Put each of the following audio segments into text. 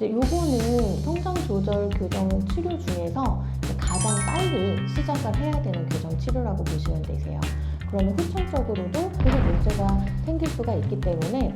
요거는 성장 조절 교정 치료 중에서 가장 빨리 시작을 해야 되는 교정 치료라고 보시면 되세요. 그러면 후천적으로도 계속 문제가 생길 수가 있기 때문에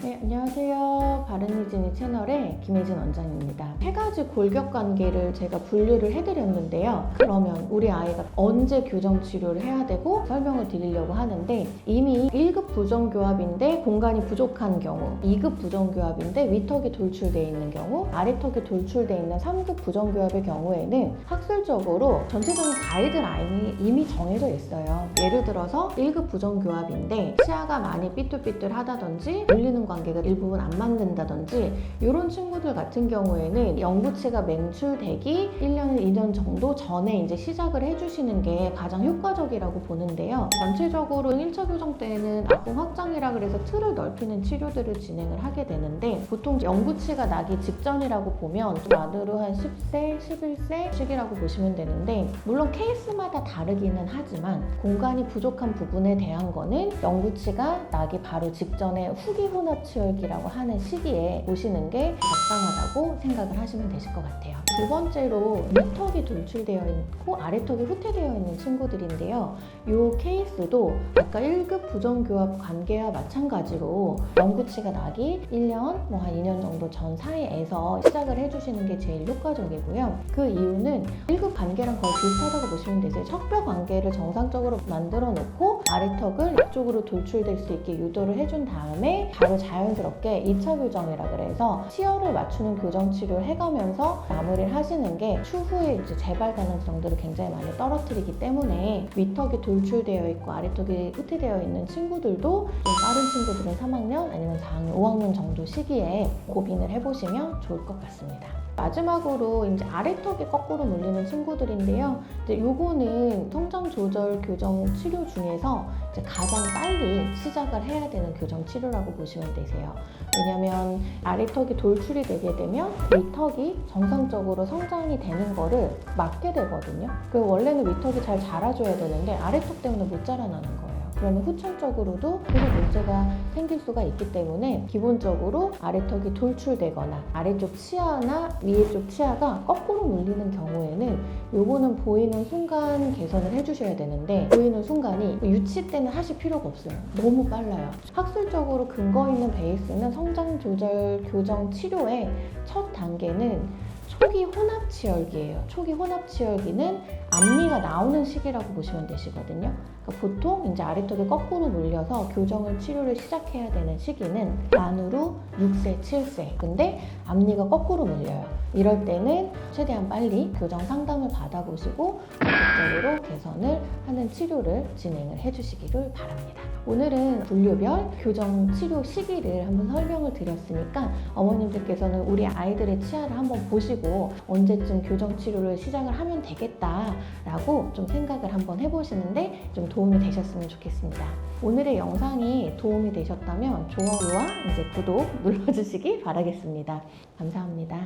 네, 안녕하세요. 바른이진이 채널의 김혜진 원장입니다. 세 가지 골격 관계를 제가 분류를 해드렸는데요. 그러면 우리 아이가 언제 교정 치료를 해야 되고 설명을 드리려고 하는데, 이미 1급 부정교합인데 공간이 부족한 경우, 2급 부정교합인데 위턱이 돌출되어 있는 경우, 아래턱이 돌출되어 있는 3급 부정교합의 경우에는 학술적으로 전체적인 가이드라인이 이미 정해져 있어요. 예를 들어서 1급 부정교합인데 치아가 많이 삐뚤삐뚤하다든지 물리는 관계가 일부분 안 맞는다든지, 이런 친구들 같은 경우에는 영구치가 맹출되기 1년, 2년 정도 전에 이제 시작을 해주시는 게 가장 효과적이라고 보는데요. 전체적으로 1차 교정 때는 앞봉 확장이라 그래서 틀을 넓히는 치료들을 진행을 하게 되는데, 보통 영구치가 나기 직전이라고 보면 만으로 한 10세, 11세 시기라고 보시면 되는데, 물론 케이스마다 다르기는 하지만 공간이 부족한 부분에 대한 거는 영구치가 나기 바로 직전에 후기 혼합치열기라고 하는 시기에 보시는 게 적당하다고 생각을 하시면 되실 것 같아요. 두 번째로 위턱이 돌출되어 있고 아래턱이 후퇴되어 있는 친구들인데요. 이 케이스도 아까 1급 부정교합 관계와 마찬가지로 영구치가 나기 1년, 한 2년 정도 전 사이에서 시작을 해주시는 게 제일 효과적이고요. 그 이유는 1급 관계랑 거의 비슷하다고 보시면 되세요. 척뼈 관계를 정상적으로 만들어 놓고 아래턱을 이쪽으로 돌출될 수 있게 유도를 해준 다음에 바로 자연스럽게 2차 교정이라 그래서 치열을 맞추는 교정 치료를 해가면서 마무리를 하시는 게 추후에 이제 재발 가능성들을 굉장히 많이 떨어뜨리기 때문에, 위턱이 돌출되어 있고 아래턱이 후퇴되어 있는 친구들도 좀 빠른 친구들은 3학년 아니면 4학년, 5학년 정도 시기에 고민을 해보시면 좋을 것 같습니다. 마지막으로 이제 아래턱이 거꾸로 물리는 친구들인데요. 요거는 성장 조절 교정 치료 중에서 이제 가장 빨리 시작을 해야 되는 교정 치료라고 보시면 되세요. 왜냐면 아래턱이 돌출이 되게 되면 위턱이 정상적으로 성장이 되는 거를 막게 되거든요. 원래는 위턱이 잘 자라줘야 되는데 아래턱 때문에 못 자라나는 거예요. 그러면 후천적으로도 계속 문제가 생길 수가 있기 때문에, 기본적으로 아래턱이 돌출되거나 아래쪽 치아나 위쪽 치아가 거꾸로 물리는 경우에는 요거는 보이는 순간 개선을 해주셔야 되는데, 보이는 순간이 유치 때는 하실 필요가 없어요. 너무 빨라요. 학술적으로 근거 있는 베이스는 성장 조절 교정 치료의 첫 단계는 초기 혼합치열기예요. 초기 혼합치열기는 앞니가 나오는 시기라고 보시면 되시거든요. 그러니까 보통 이제 아래턱이 거꾸로 물려서 교정을 치료를 시작해야 되는 시기는 만으로 6세, 7세. 근데 앞니가 거꾸로 물려요. 이럴 때는 최대한 빨리 교정 상담을 받아보시고 적극적으로 개선을 하는 치료를 진행을 해주시기를 바랍니다. 오늘은 분류별 교정 치료 시기를 한번 설명을 드렸으니까 어머님들께서는 우리 아이들의 치아를 한번 보시고 언제쯤 교정 치료를 시작을 하면 되겠다라고 좀 생각을 한번 해보시는데 좀 도움이 되셨으면 좋겠습니다. 오늘의 영상이 도움이 되셨다면 좋아요와 이제 구독 눌러주시기 바라겠습니다. 감사합니다.